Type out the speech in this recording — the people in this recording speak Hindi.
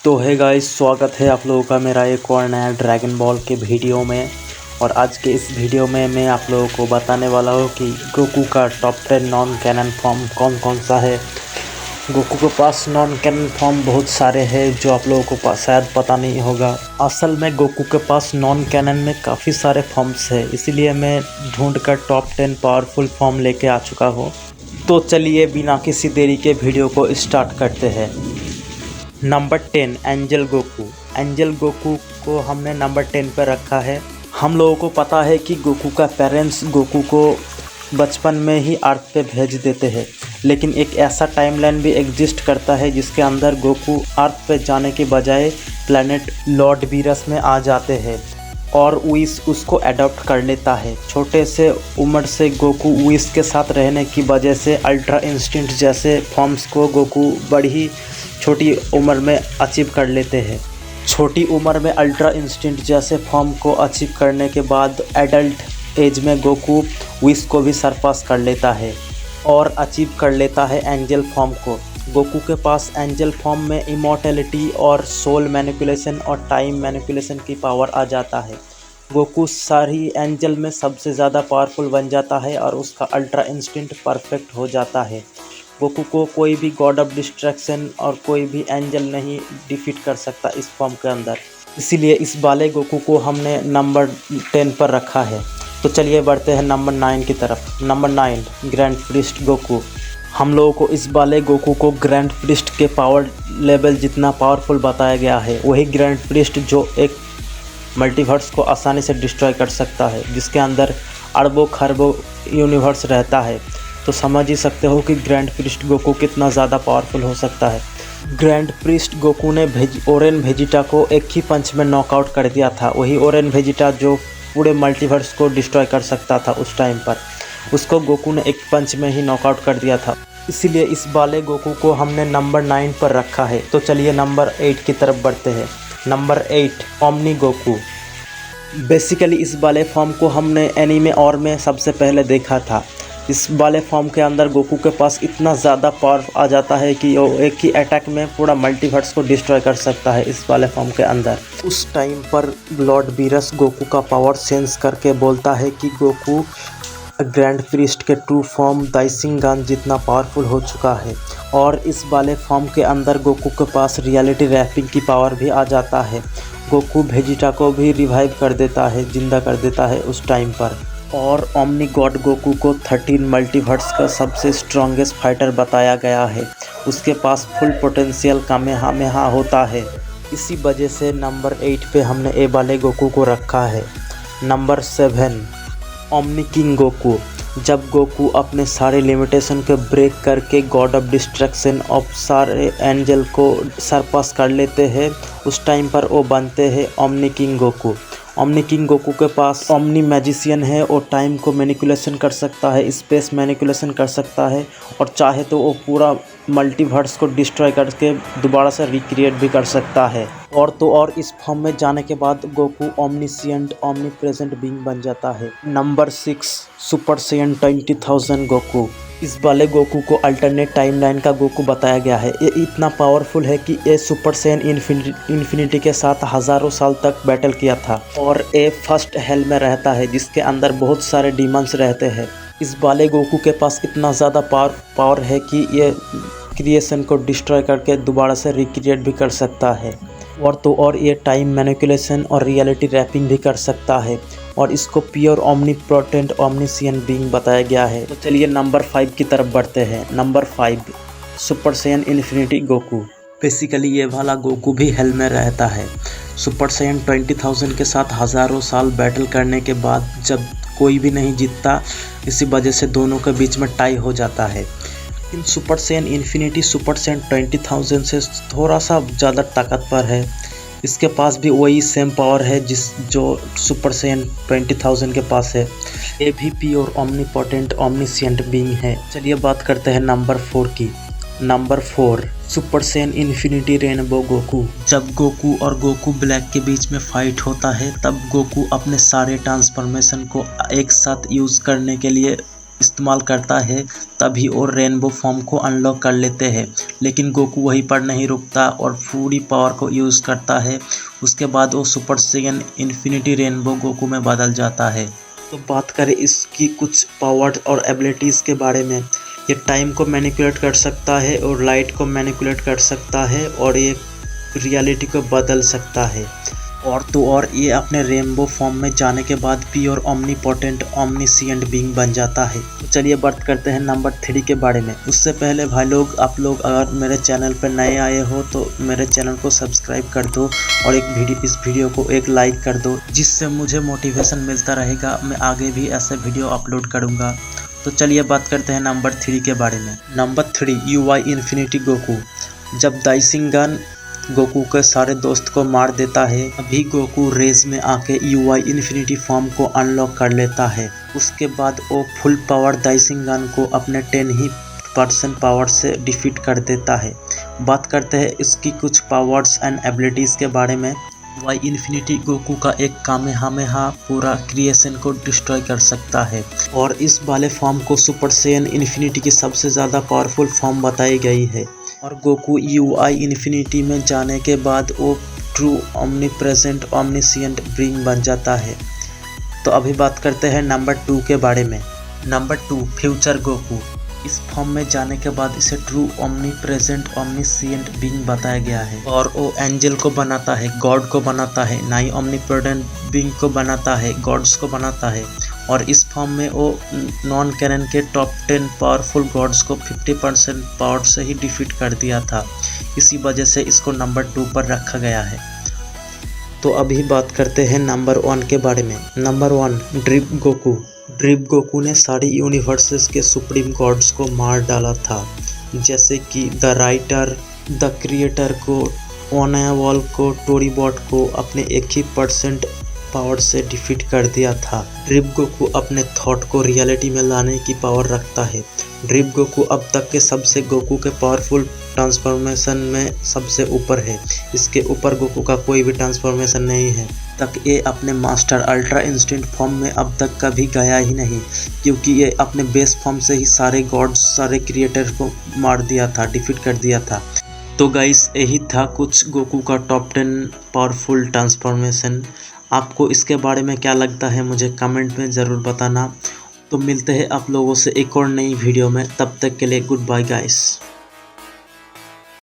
तो है गाइस, स्वागत है आप लोगों का मेरा एक और नया ड्रैगन बॉल के वीडियो में। और आज के इस वीडियो में मैं आप लोगों को बताने वाला हूँ कि गोकू का टॉप 10 नॉन कैनन फॉर्म कौन कौन सा है। गोकू के पास नॉन कैनन फॉर्म बहुत सारे हैं जो आप लोगों को शायद पता नहीं होगा। असल में गोकू के पास नॉन कैनन में काफ़ी सारे फॉर्म्स है, इसीलिए मैं ढूंढ कर टॉप 10 पावरफुल फॉर्म लेके आ चुका हूँ। तो चलिए बिना किसी देरी के वीडियो को स्टार्ट करते हैं। Number 10 angel Goku. Angel Goku को हमने नंबर 10 पर रखा है। हम लोगों को पता है कि गोकू का पेरेंट्स गोकू को बचपन में ही अर्थ पे भेज देते हैं, लेकिन एक ऐसा टाइमलाइन भी एग्जिस्ट करता है जिसके अंदर गोकू अर्थ पे जाने के बजाय प्लैनेट लॉर्ड वीरस में आ जाते हैं और विश उसको अडॉप्ट कर लेता है। छोटे से उम्र से गोकू विश के साथ रहने की वजह से अल्ट्रा इंस्टिंक्ट जैसे फॉर्म्स को गोकू बड़ी छोटी उम्र में अचीव कर लेते हैं। छोटी उम्र में अल्ट्रा इंस्टिंक्ट जैसे फॉर्म को अचीव करने के बाद एडल्ट एज में गोकू विश को भी सरपास कर लेता है और अचीव कर लेता है एंजल फॉर्म को। गोकू के पास एंजल फॉर्म में इमॉर्टैलिटी और सोल मैनिपुलेशन और टाइम मैनिपुलेशन की पावर आ जाता है। गोकू सारी एंजल में सबसे ज़्यादा पावरफुल बन जाता है और उसका अल्ट्रा इंस्टिंक्ट परफेक्ट हो जाता है। गोकू को कोई भी गॉड ऑफ डिस्ट्रैक्शन और कोई भी एंजल नहीं डिफीट कर सकता इस फॉर्म के अंदर, इसीलिए इस वाले गोकू को हमने नंबर 10 पर रखा है। तो चलिए बढ़ते हैं नंबर 9 की तरफ। Number 9 grand priest Goku. हम लोगों को इस वाले गोकू को ग्रैंड प्रीस्ट के पावर लेवल जितना पावरफुल बताया गया है, वही ग्रैंड प्रीस्ट जो एक मल्टीवर्स को आसानी से डिस्ट्रॉय कर सकता है, जिसके अंदर अरबों खरबों यूनिवर्स रहता है। तो समझ ही सकते हो कि ग्रैंड प्रीस्ट गोकू कितना ज़्यादा पावरफुल हो सकता है। ग्रैंड प्रीस्ट गोकू ने ओरेन वेजिटा को एक ही पंच में नॉकआउट कर दिया था। वही ओरेन वेजिटा जो पूरे मल्टीवर्स को डिस्ट्रॉय कर सकता था उस टाइम पर, उसको गोकू ने एक पंच में ही नॉकआउट कर दिया था। इसीलिए इस वाले गोकू को हमने नंबर 9 पर रखा है। तो चलिए नंबर 8 की तरफ बढ़ते हैं। Number 8 omni Goku. बेसिकली इस वाले फॉर्म को हमने एनीमे और में सबसे पहले देखा था। इस वाले फॉर्म के अंदर गोकू के पास इतना ज़्यादा पावर आ जाता है कि वो एक ही अटैक में पूरा मल्टीवर्स को डिस्ट्रॉय कर सकता है इस वाले फॉर्म के अंदर। उस टाइम पर लॉर्ड वीरस गोकू का पावर सेंस करके बोलता है कि गोकू ग्रैंड प्रीस्ट के ट्रू फॉर्म दाइसिंगान जितना पावरफुल हो चुका है। और इस वाले फॉर्म के अंदर गोकू के पास रियलिटी रैपिंग की पावर भी आ जाता है। गोकू वेजिटा को भी रिवाइव कर देता है, जिंदा कर देता है उस टाइम पर। और ओमनी गॉड गोकू को 13 मल्टीवर्स का सबसे स्ट्रॉन्गेस्ट फाइटर बताया गया है। उसके पास फुल पोटेंशियल कामेहामेहा होता है। इसी वजह से नंबर 8 पे हमने ए वाले गोकू को रखा है। Number 7 omni king Goku. जब गोकू अपने सारे लिमिटेशन को ब्रेक करके गॉड ऑफ डिस्ट्रैक्शन ऑफ सारे एंजल को सरपास कर लेते हैं, उस टाइम पर वो बनते हैं omni king Goku. Omni king Goku के पास ओमनी मैजिशियन है और टाइम को मैनिपुलेशन कर सकता है, स्पेस मैनिपुलेशन कर सकता है और चाहे तो वो पूरा मल्टीवर्स को डिस्ट्रॉय करके दोबारा से रिक्रिएट भी कर सकता है। और तो और इस फॉर्म में जाने के बाद Goku omniscient omni present being बन जाता है। Number 6 super Saiyan 20,000 Goku. इस वाले गोकू को अल्टरनेट टाइमलाइन का गोकू बताया गया है। ये इतना पावरफुल है कि ये सुपर सैयन इन्फिनिटी के साथ हज़ारों साल तक बैटल किया था और ये फर्स्ट हेल में रहता है, जिसके अंदर बहुत सारे डीमंस रहते हैं। इस वाले गोकू के पास इतना ज़्यादा पावर है कि ये क्रिएशन को डिस्ट्रॉय करके दोबारा से रिक्रिएट भी कर सकता है। और तो और ये टाइम मैनिपुलेशन और रियलिटी रैपिंग भी कर सकता है और इसको प्योर ओमनीपोटेंट ओमनीसिएंट बीइंग बताया गया है। तो चलिए नंबर 5 की तरफ बढ़ते हैं। Number 5 super Saiyan infinity Goku. Basically ये वाला गोकू भी हेल में रहता है। सुपर सैयन 20,000 के साथ हज़ारों साल बैटल करने के बाद जब कोई भी नहीं जीतता, इसी वजह से दोनों के बीच में टाई हो जाता है। इन super Saiyan infinity super Saiyan 20,000 से थोड़ा सा ज़्यादा ताकतवर है। इसके पास भी वही सेम पावर है जो सुपर सैयन 20,000 के पास है। ये भी प्योर ओमनीपोटेंट ओमनीसिएंट बीइंग है। चलिए बात करते हैं नंबर 4 की। Number 4 super Saiyan infinity rainbow Goku. जब गोकू और गोकू ब्लैक के बीच में फाइट होता है, तब गोकू अपने सारे ट्रांसफॉर्मेशन को एक साथ यूज़ करने के लिए इस्तेमाल करता है तभी और रेनबो फॉर्म को अनलॉक कर लेते हैं। लेकिन गोकू वहीं पर नहीं रुकता और पूरी पावर को यूज़ करता है। उसके बाद वो super Saiyan infinity rainbow Goku में बदल जाता है। तो बात करें इसकी कुछ पावर्स और एबिलिटीज़ के बारे में। ये टाइम को मैनिपुलेट कर सकता है और लाइट को मैनिपुलेट कर सकता है और ये रियलिटी को बदल सकता है। और तो और ये अपने रेनबो फॉर्म में जाने के बाद प्योर ओमनीपोटेंट ओमनीसिएंट बीइंग बन जाता है। तो चलिए बात करते हैं नंबर 3 के बारे में। उससे पहले भाई लोग, आप लोग अगर मेरे चैनल पर नए आए हो तो मेरे चैनल को सब्सक्राइब कर दो और इस वीडियो को एक लाइक कर दो, जिससे मुझे मोटिवेशन मिलता रहेगा। मैं आगे भी ऐसे वीडियो अपलोड करूँगा। तो चलिए बात करते हैं नंबर 3 के बारे में। Number 3, UI infinity Goku. जब दाइसिंगन गोकू के सारे दोस्त को मार देता है, अभी गोकू रेज में आके UI इन्फिनिटी फॉर्म को अनलॉक कर लेता है। उसके बाद वो फुल पावर दाइसिंगन को अपने 10% पावर से डिफीट कर देता है। बात करते हैं इसकी कुछ पावर्स एंड एबिलिटीज़ के बारे में। वाई इन्फिनिटी गोकू का एक कामेहामेहा पूरा क्रिएशन को डिस्ट्रॉय कर सकता है और इस वाले फॉर्म को सुपर सैयन इन्फिनिटी की सबसे ज़्यादा पावरफुल फॉर्म बताई गई है। और गोकू UI इन्फिनिटी में जाने के बाद वो ट्रू ओमनीप्रेजेंट ओमनीसिएंट बीइंग बन जाता है। तो अभी बात करते हैं नंबर 2 के बारे में। Number 2, future Goku. इस फॉर्म में जाने के बाद इसे ट्रू ओमनीप्रेजेंट ओमनीसिएंट बीइंग बताया गया है और वो एंजल को बनाता है, गॉड को बनाता है, नई ओमनीप्रेजेंट बीइंग को बनाता है, गॉड्स को बनाता है। और इस फॉर्म में वो नॉन कैनन के टॉप 10 पावरफुल गॉड्स को 50% पावर से ही डिफीट कर दिया था। इसी वजह से इसको नंबर 2 पर रखा गया है। तो अभी बात करते हैं नंबर 1 के बारे में। Number 1, drip Goku. Drip Goku ने सारी यूनिवर्सेस के सुप्रीम गॉड्स को मार डाला था, जैसे कि द राइटर, द क्रिएटर को, ओनावॉल को, टोरीबॉट को अपने 1% पावर से डिफीट कर दिया था। ड्रिप गोकू अपने थॉट को रियलिटी में लाने की पावर रखता है। ड्रिप गोकू अब तक के सबसे गोकू के पावरफुल ट्रांसफॉर्मेशन में सबसे ऊपर है। इसके ऊपर गोकू का कोई भी ट्रांसफॉर्मेशन नहीं है। तक ये अपने मास्टर अल्ट्रा इंस्टिंक्ट फॉर्म में अब तक कभी गया ही नहीं, क्योंकि ये अपने बेस फॉर्म से ही सारे गॉड्स, सारे क्रिएटर को मार दिया था, डिफीट कर दिया था। तो गाइस, यही था कुछ गोकू का टॉप 10 पावरफुल ट्रांसफॉर्मेशन। आपको इसके बारे में क्या लगता है मुझे कमेंट में ज़रूर बताना। तो मिलते हैं आप लोगों से एक और नई वीडियो में। तब तक के लिए गुड बाय गाइस।